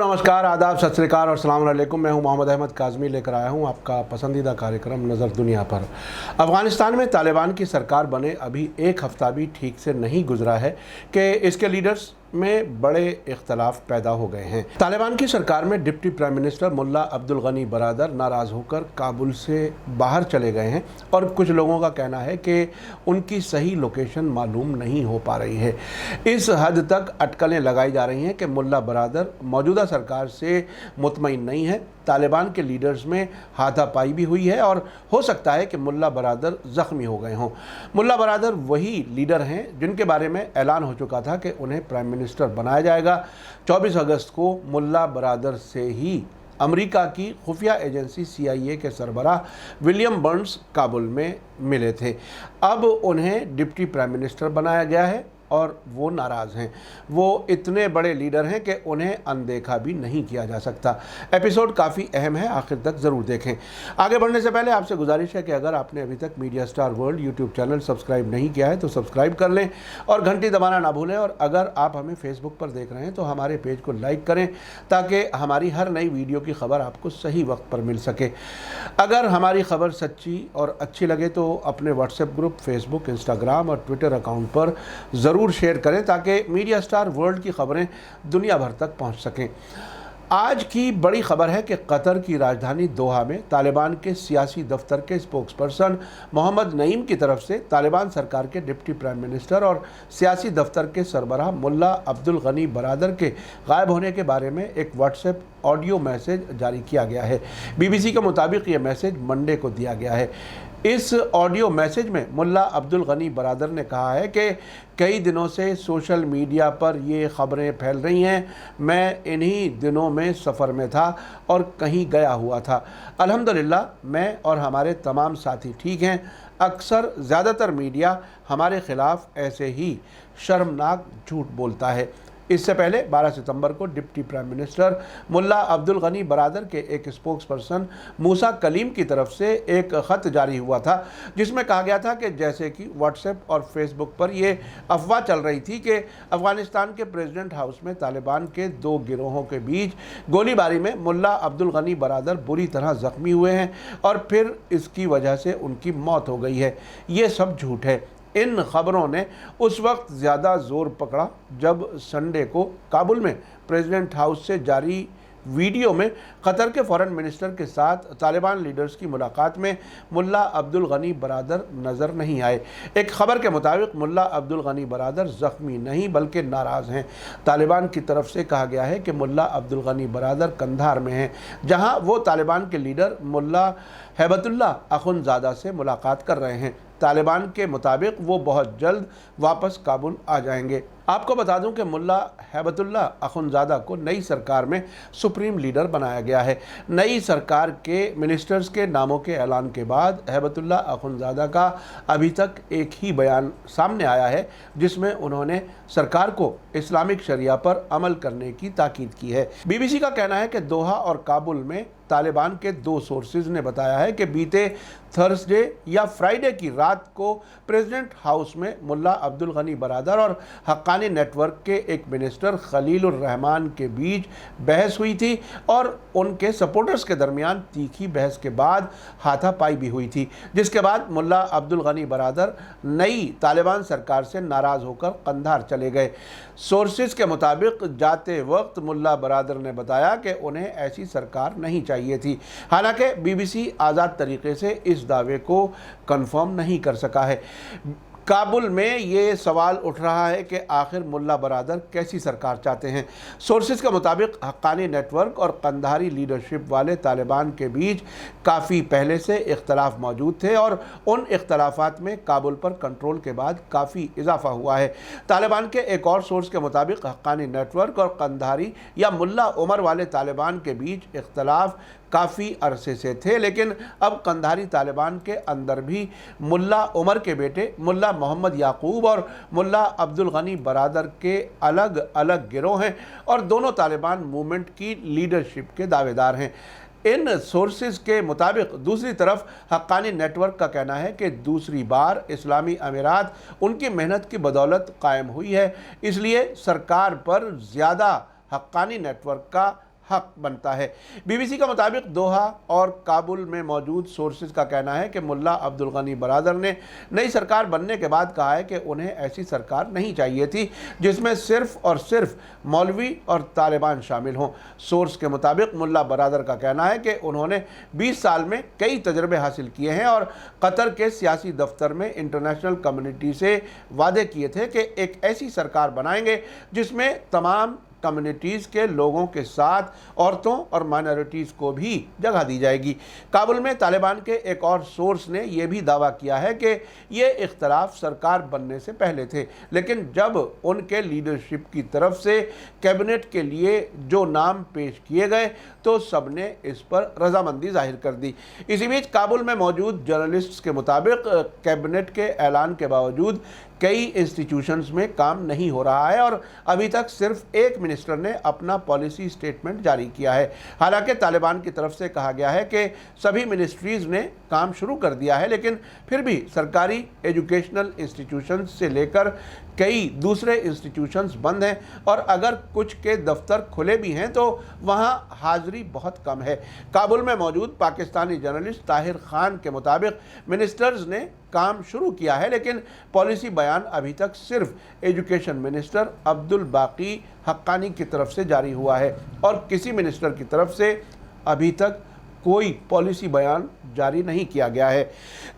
नमस्कार, आदाब, सत श्री अकाल और अस्सलाम वालेकुम। मैं हूं मोहम्मद अहमद काज़मी, लेकर आया हूं आपका पसंदीदा कार्यक्रम नज़र दुनिया पर। अफ़गानिस्तान में तालिबान की सरकार बने अभी एक हफ़्ता भी ठीक से नहीं गुजरा है कि इसके लीडर्स में बड़े इख्तलाफ पैदा हो गए हैं। तालिबान की सरकार में डिप्टी प्राइम मिनिस्टर मुल्ला अब्दुल गनी बरादर नाराज़ होकर काबुल से बाहर चले गए हैं और कुछ लोगों का कहना है कि उनकी सही लोकेशन मालूम नहीं हो पा रही है। इस हद तक अटकलें लगाई जा रही हैं कि मुल्ला बरादर मौजूदा सरकार से मुतमईन नहीं है। तालिबान के लीडर्स में हाथापाई भी हुई है और हो सकता है कि मुल्ला बरादर ज़ख्मी हो गए हों। मुल्ला बरादर वही लीडर हैं जिनके बारे में ऐलान हो चुका था कि उन्हें प्राइम मिनिस्टर बनाया जाएगा। 24 अगस्त को मुल्ला बरादर से ही अमेरिका की खुफिया एजेंसी CIA के सरबराह विलियम बर्न्स काबुल में मिले थे। अब उन्हें डिप्टी प्राइम मिनिस्टर बनाया गया है और वो नाराज़ हैं। वो इतने बड़े लीडर हैं कि उन्हें अनदेखा भी नहीं किया जा सकता। एपिसोड काफ़ी अहम है, आखिर तक ज़रूर देखें। आगे बढ़ने से पहले आपसे गुजारिश है कि अगर आपने अभी तक media star world YouTube channel subscribe नहीं किया है तो सब्सक्राइब कर लें और घंटी दबाना ना भूलें। और अगर आप हमें फेसबुक पर देख रहे हैं तो हमारे पेज को लाइक करें ताकि हमारी हर नई वीडियो की खबर आपको सही वक्त पर मिल सके। अगर हमारी खबर सच्ची और अच्छी लगे तो अपने व्हाट्सएप ग्रुप, फेसबुक, इंस्टाग्राम और ट्विटर अकाउंट पर ज़रूर शेयर करें ताकि मीडिया स्टार वर्ल्ड की खबरें दुनिया भर तक पहुंच सकें। आज की बड़ी खबर है कि कतर की राजधानी दोहा में तालिबान के सियासी दफ्तर के स्पोक्सपर्सन मोहम्मद नईम की तरफ से तालिबान सरकार के डिप्टी प्राइम मिनिस्टर और सियासी दफ्तर के सरबराह मुल्ला अब्दुल गनी बरादर के गायब होने के बारे में एक व्हाट्सएप ऑडियो मैसेज जारी किया गया है। BBC के मुताबिक ये मैसेज मंडे को दिया गया है। इस ऑडियो मैसेज में मुल्ला अब्दुल गनी बरादर ने कहा है कि कई दिनों से सोशल मीडिया पर ये ख़बरें फैल रही हैं। मैं इन्हीं दिनों में सफ़र में था और कहीं गया हुआ था। अल्हम्दुलिल्लाह मैं और हमारे तमाम साथी ठीक हैं। अक्सर ज़्यादातर मीडिया हमारे ख़िलाफ़ ऐसे ही शर्मनाक झूठ बोलता है। इससे पहले 12 सितंबर को डिप्टी प्राइम मिनिस्टर मुल्ला अब्दुल गनी बरादर के एक स्पोक्सपर्सन मूसा कलीम की तरफ से एक ख़त जारी हुआ था जिसमें कहा गया था कि जैसे कि व्हाट्सएप और फेसबुक पर ये अफवाह चल रही थी कि अफ़गानिस्तान के प्रेसिडेंट हाउस में तालिबान के दो गिरोहों के बीच गोलीबारी में मुल्ला अब्दुल गनी बरादर बुरी तरह ज़ख्मी हुए हैं और फिर इसकी वजह से उनकी मौत हो गई है। ये सब झूठ है। इन खबरों ने उस वक्त ज़्यादा ज़ोर पकड़ा जब संडे को काबुल में प्रेसिडेंट हाउस से जारी वीडियो में कतर के फॉरेन मिनिस्टर के साथ तालिबान लीडर्स की मुलाकात में मुल्ला अब्दुल गनी बरादर नज़र नहीं आए। एक ख़बर के मुताबिक मुल्ला अब्दुल गनी बरादर ज़ख्मी नहीं बल्कि नाराज़ हैं। तालिबान की तरफ से कहा गया है कि मुल्ला अब्दुल गनी बरादर कंधार में हैं जहां वो तालिबान के लीडर मुल्ला हैबतुल्लाह अखुनज़ादा से मुलाकात कर रहे हैं। तालिबान के मुताबिक वो बहुत जल्द वापस काबुल आ जाएंगे। आपको बता दूं कि मुल्ला हैबतुल्लाह अखुनज़ादा को नई सरकार में सुप्रीम लीडर बनाया गया है। नई सरकार के मिनिस्टर्स के नामों के ऐलान के बाद हैबतुल्लाह अखुनज़ादा का अभी तक एक ही बयान सामने आया है जिसमें उन्होंने सरकार को इस्लामिक शरिया पर अमल करने की ताकीद की है। BBC का कहना है कि दोहा और काबुल में तालिबान के दो सोर्सेज ने बताया है कि बीते थर्सडे या फ्राइडे की रात को प्रेसिडेंट हाउस में मुल्ला अब्दुल गनी बरादर और हक्कानी नेटवर्क के एक मिनिस्टर खलीलुर रहमान के बीच बहस हुई थी और उनके सपोर्टर्स के दरमियान तीखी बहस के बाद हाथापाई भी हुई थी, जिसके बाद मुल्ला अब्दुल गनी बरादर नई तालिबान सरकार से नाराज़ होकर कंधार चले गए। सोर्सेज के मुताबिक जाते वक्त मुल्ला बरादर ने बताया कि उन्हें ऐसी सरकार नहीं चाहिए थी। हालांकि BBC आज़ाद तरीके से इस दावे को कंफर्म नहीं कर सका है। काबुल में ये सवाल उठ रहा है कि आखिर मुल्ला बरादर कैसी सरकार चाहते हैं। सोर्सेज के मुताबिक हक्कानी नेटवर्क और कंधारी लीडरशिप वाले तालिबान के बीच काफ़ी पहले से इख्तलाफ मौजूद थे और उन इख्तलाफात में काबुल पर कंट्रोल के बाद काफ़ी इजाफा हुआ है। तालिबान के एक और सोर्स के मुताबिक हक्कानी नेटवर्क और कंधारी या मुल्ला उमर वाले तालिबान के बीच इख्तलाफ काफ़ी अरसे से थे, लेकिन अब कंधारी तालिबान के अंदर भी मुल्ला उमर के बेटे मुल्ला मोहम्मद याकूब और मुल्ला अब्दुल गनी बरादर के अलग अलग गिरोह हैं और दोनों तालिबान मूवमेंट की लीडरशिप के दावेदार हैं। इन सोर्सेज के मुताबिक दूसरी तरफ हक्कानी नेटवर्क का कहना है कि दूसरी बार इस्लामी अमीरात उनकी मेहनत की बदौलत कायम हुई है, इसलिए सरकार पर ज़्यादा हक्कानी नेटवर्क का हक बनता है। बीबीसी का मुताबिक दोहा और काबुल में मौजूद सोर्सेज का कहना है कि मुल्ला अब्दुल गनी बरादर ने नई सरकार बनने के बाद कहा है कि उन्हें ऐसी सरकार नहीं चाहिए थी जिसमें सिर्फ और सिर्फ मौलवी और तालिबान शामिल हों। सोर्स के मुताबिक मुल्ला बरादर का कहना है कि उन्होंने 20 साल में कई तजर्बे हासिल किए हैं और कतर के सियासी दफ्तर में इंटरनेशनल कम्युनिटी से वादे किए थे कि एक ऐसी सरकार बनाएंगे जिसमें तमाम कम्युनिटीज़ के लोगों के साथ औरतों और माइनॉरिटीज़ को भी जगह दी जाएगी। काबुल में तालिबान के एक और सोर्स ने यह भी दावा किया है कि ये इख्तलाफ सरकार बनने से पहले थे, लेकिन जब उनके लीडरशिप की तरफ से कैबिनेट के लिए जो नाम पेश किए गए तो सबने इस पर रजामंदी जाहिर कर दी। इसी बीच काबुल में मौजूद जर्नलिस्ट्स के मुताबिक कैबिनेट के ऐलान के बावजूद कई इंस्टीट्यूशंस में काम नहीं हो रहा है और अभी तक सिर्फ एक मिनिस्टर ने अपना पॉलिसी स्टेटमेंट जारी किया है। हालांकि तालिबान की तरफ से कहा गया है कि सभी मिनिस्ट्रीज़ ने काम शुरू कर दिया है, लेकिन फिर भी सरकारी एजुकेशनल इंस्टीट्यूशंस से लेकर कई दूसरे इंस्टीट्यूशंस बंद हैं और अगर कुछ के दफ्तर खुले भी हैं तो वहां हाजिरी बहुत कम है। काबुल में मौजूद पाकिस्तानी जर्नलिस्ट ताहिर खान के मुताबिक मिनिस्टर्स ने काम शुरू किया है, लेकिन पॉलिसी बयान अभी तक सिर्फ एजुकेशन मिनिस्टर अब्दुल बाकी हक्कानी की तरफ से जारी हुआ है और किसी मिनिस्टर की तरफ से अभी तक कोई पॉलिसी बयान जारी नहीं किया गया है।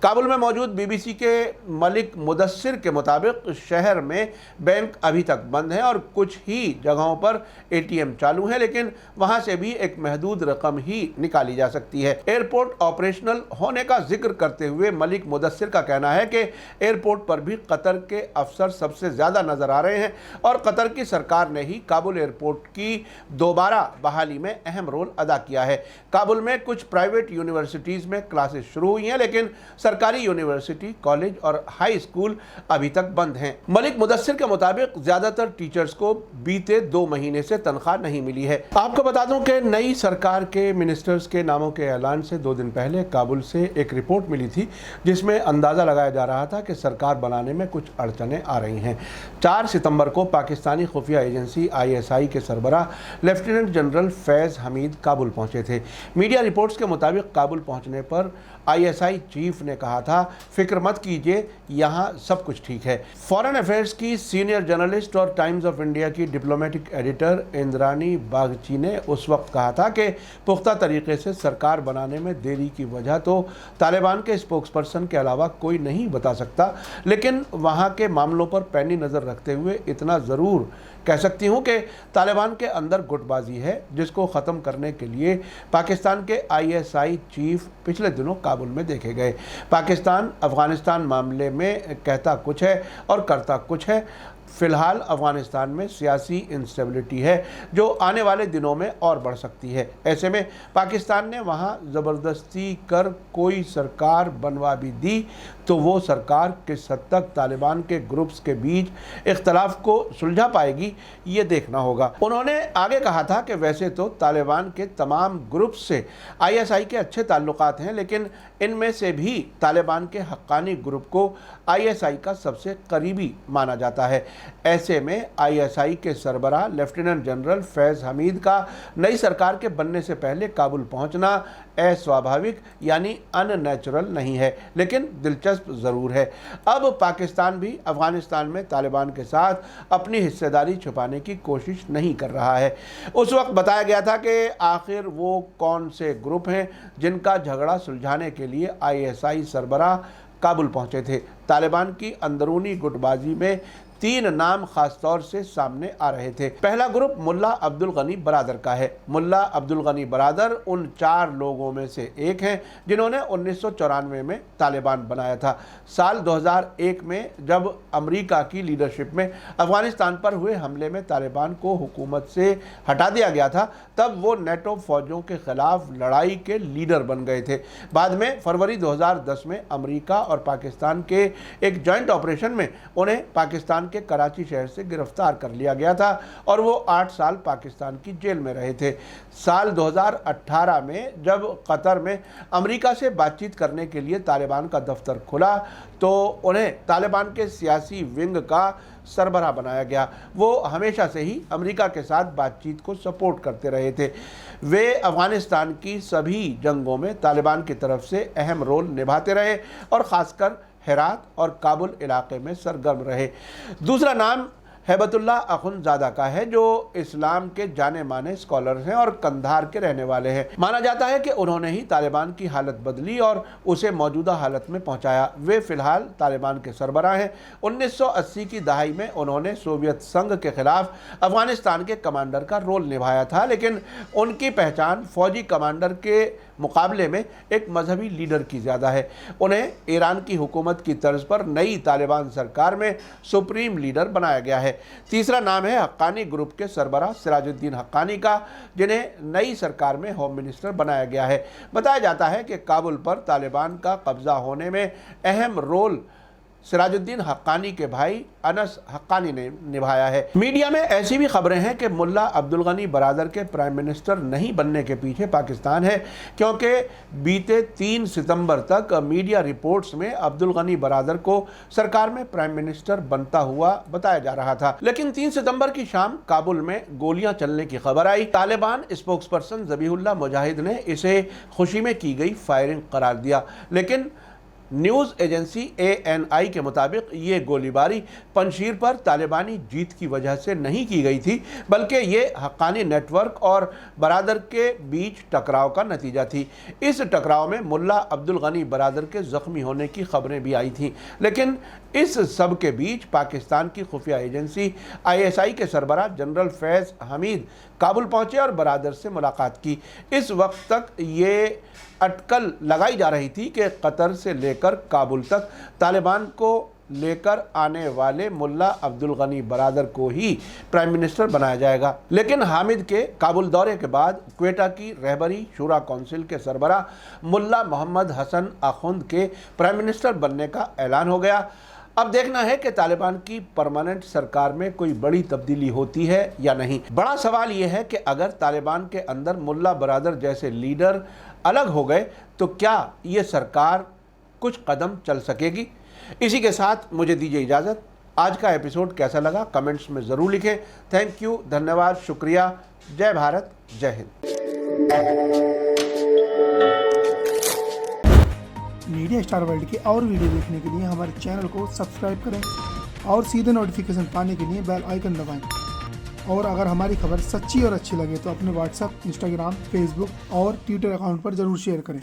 काबुल में मौजूद बीबीसी के मलिक मुदस्सिर के मुताबिक शहर में बैंक अभी तक बंद हैं और कुछ ही जगहों पर एटीएम चालू हैं, लेकिन वहां से भी एक महदूद रकम ही निकाली जा सकती है। एयरपोर्ट ऑपरेशनल होने का जिक्र करते हुए मलिक मुदस्सिर का कहना है कि एयरपोर्ट पर भी कतर के अफसर सबसे ज़्यादा नजर आ रहे हैं और कतर की सरकार ने ही काबुल एयरपोर्ट की दोबारा बहाली में अहम रोल अदा किया है। काबुल में कुछ प्राइवेट यूनिवर्सिटीज़ में क्लासेस शुरू हुई हैं, लेकिन सरकारी यूनिवर्सिटी, कॉलेज और हाई स्कूल अभी तक बंद हैं। मलिक मुदस्सिर के मुताबिक ज़्यादातर टीचर्स को बीते 2 महीने से तनख्वाह नहीं मिली है। आपको बता दूं कि नई सरकार के मिनिस्टर्स के नामों के ऐलान से 2 दिन पहले काबुल से एक रिपोर्ट मिली थी जिसमें अंदाज़ा लगाया जा रहा था कि सरकार बनाने में कुछ अड़चनें आ रही हैं। 4 सितंबर को पाकिस्तानी खुफिया एजेंसी ISI के सरबराह लेफ्टिनेंट जनरल फैज़ हमीद काबुल पहुंचे थे। मीडिया रिपोर्ट्स के मुताबिक काबुल पहुंचने पर ISI चीफ ने कहा था, फिक्र मत कीजिए, यहाँ सब कुछ ठीक है। फॉरेन अफेयर्स की सीनियर जर्नलिस्ट और टाइम्स ऑफ इंडिया की डिप्लोमेटिक एडिटर इंद्रानी बागची ने उस वक्त कहा था कि पुख्ता तरीके से सरकार बनाने में देरी की वजह तो तालिबान के स्पोक्सपर्सन के अलावा कोई नहीं बता सकता, लेकिन वहाँ के मामलों पर पैनी नज़र रखते हुए इतना ज़रूर कह सकती हूँ कि तालिबान के अंदर गुटबाजी है, जिसको ख़त्म करने के लिए पाकिस्तान के ISI चीफ पिछले दिनों काबुल में देखे गए। पाकिस्तान अफ़गानिस्तान मामले में कहता कुछ है और करता कुछ है। फ़िलहाल अफ़गानिस्तान में सियासी इंस्टेबिलिटी है जो आने वाले दिनों में और बढ़ सकती है। ऐसे में पाकिस्तान ने वहाँ ज़बरदस्ती कर कोई सरकार बनवा भी दी तो वो सरकार किस हद तक तालिबान के ग्रुप्स के बीच इख्तलाफ को सुलझा पाएगी, ये देखना होगा। उन्होंने आगे कहा था कि वैसे तो तालिबान के तमाम ग्रुप्स से ISI के अच्छे ताल्लुकात हैं, लेकिन इनमें से भी तालिबान के हक्कानी ग्रुप को ISI का सबसे करीबी माना जाता है। ऐसे में ISI के सरबराह लेफ्टिनेंट जनरल फैज़ हमीद का नई सरकार के बनने से पहले काबुल पहुंचना अस्वाभाविक यानी अननेचुरल नहीं है, लेकिन दिलचस्प ज़रूर है। अब पाकिस्तान भी अफ़गानिस्तान में तालिबान के साथ अपनी हिस्सेदारी छुपाने की कोशिश नहीं कर रहा है। उस वक्त बताया गया था कि आखिर वो कौन से ग्रुप हैं जिनका झगड़ा सुलझाने के लिए ISI सरबराह काबुल पहुंचे थे। तालिबान की अंदरूनी गुटबाजी में 3 नाम खास तौर से सामने आ रहे थे। पहला ग्रुप मुल्ला अब्दुल गनी बरादर का है। मुल्ला अब्दुल गनी बरादर उन 4 लोगों में से एक हैं जिन्होंने 1994 में तालिबान बनाया था। साल 2001 में जब अमेरिका की लीडरशिप में अफगानिस्तान पर हुए हमले में तालिबान को हुकूमत से हटा दिया गया था, तब वो नेटो फौजों के खिलाफ लड़ाई के लीडर बन गए थे। बाद में फरवरी 2010 में अमेरिका और पाकिस्तान के एक जॉइंट ऑपरेशन में उन्हें पाकिस्तान तालिबान के कराची शहर से गिरफ्तार कर लिया गया था और वो 8 साल पाकिस्तान की जेल में रहे थे। साल 2018 में जब कतर में अमेरिका से बातचीत करने के लिए तालिबान का दफ्तर खुला तो उन्हें तालिबान के सियासी विंग का सरबराह बनाया गया। वो हमेशा से ही अमेरिका के साथ बातचीत को सपोर्ट करते रहे थे। वे अफ़गानिस्तान की सभी जंगों में तालिबान की तरफ से अहम रोल निभाते रहे और ख़ासकर हेरात और काबुल इलाके में सरगर्म रहे। दूसरा नाम हैबतुल्लाह अखुंज़ादा का है, जो इस्लाम के जाने माने स्कॉलर हैं और कंधार के रहने वाले हैं। माना जाता है कि उन्होंने ही तालिबान की हालत बदली और उसे मौजूदा हालत में पहुंचाया। वे फ़िलहाल तालिबान के सरबराह हैं। 1980 की दहाई में उन्होंने सोवियत संघ के खिलाफ अफ़गानिस्तान के कमांडर का रोल निभाया था, लेकिन उनकी पहचान फ़ौजी कमांडर के मुकाबले में एक मजहबी लीडर की ज़्यादा है। उन्हें ईरान की हुकूमत की तर्ज पर नई तालिबान सरकार में सुप्रीम लीडर बनाया गया है। तीसरा नाम है हक्कानी ग्रुप के सरबराह सिराजुद्दीन हक्कानी का, जिन्हें नई सरकार में होम मिनिस्टर बनाया गया है। बताया जाता है कि काबुल पर तालिबान का कब्जा होने में अहम रोल सिराजुद्दीन हक्कानी के भाई अनस हक्कानी ने निभाया है। मीडिया में ऐसी भी खबरें हैं कि मुल्ला अब्दुल गनी बरादर के प्राइम मिनिस्टर नहीं बनने के पीछे पाकिस्तान है, क्योंकि बीते 3 सितंबर तक मीडिया रिपोर्ट्स में अब्दुल गनी बरादर को सरकार में प्राइम मिनिस्टर बनता हुआ बताया जा रहा था। लेकिन 3 सितंबर की शाम काबुल में गोलियां चलने की खबर आई। तालिबान स्पोक्सपर्सन ज़बीहुल्लाह मुजाहिद ने इसे खुशी में की गई फायरिंग करार दिया, लेकिन न्यूज़ एजेंसी ANI के मुताबिक ये गोलीबारी पंशीर पर तालिबानी जीत की वजह से नहीं की गई थी, बल्कि ये हक्कानी नेटवर्क और बरादर के बीच टकराव का नतीजा थी। इस टकराव में मुल्ला अब्दुल गनी बरादर के ज़ख्मी होने की खबरें भी आई थीं, लेकिन इस सब के बीच पाकिस्तान की खुफिया एजेंसी ISI के सरबराह जनरल फैज़ हमीद काबुल पहुँचे और बरादर से मुलाकात की। इस वक्त तक ये अटकल लगाई जा रही थी कि कतर से लेकर काबुल तक तालिबान को लेकर आने वाले मुल्ला अब्दुल गनी बरादर को ही प्राइम मिनिस्टर बनाया जाएगा। लेकिन हामिद के काबुल दौरे के बाद क्वेटा की रहबरी शूरा काउंसिल के सरबराह मुल्ला मोहम्मद हसन आखुंद के प्राइम मिनिस्टर बनने का ऐलान हो गया। अब देखना है कि तालिबान की परमानेंट सरकार में कोई बड़ी तब्दीली होती है या नहीं। बड़ा सवाल यह है कि अगर तालिबान के अंदर मुल्ला बरादर जैसे लीडर अलग हो गए तो क्या ये सरकार कुछ कदम चल सकेगी। इसी के साथ मुझे दीजिए इजाज़त। आज का एपिसोड कैसा लगा कमेंट्स में ज़रूर लिखें। थैंक यू, धन्यवाद, शुक्रिया। जय भारत, जय हिंद। मीडिया स्टार वर्ल्ड के और वीडियो देखने के लिए हमारे चैनल को सब्सक्राइब करें और सीधे नोटिफिकेशन पाने के लिए बेल आइकन दबाएं। और अगर हमारी खबर सच्ची और अच्छी लगे तो अपने व्हाट्सएप, इंस्टाग्राम, फेसबुक और ट्विटर अकाउंट पर ज़रूर शेयर करें।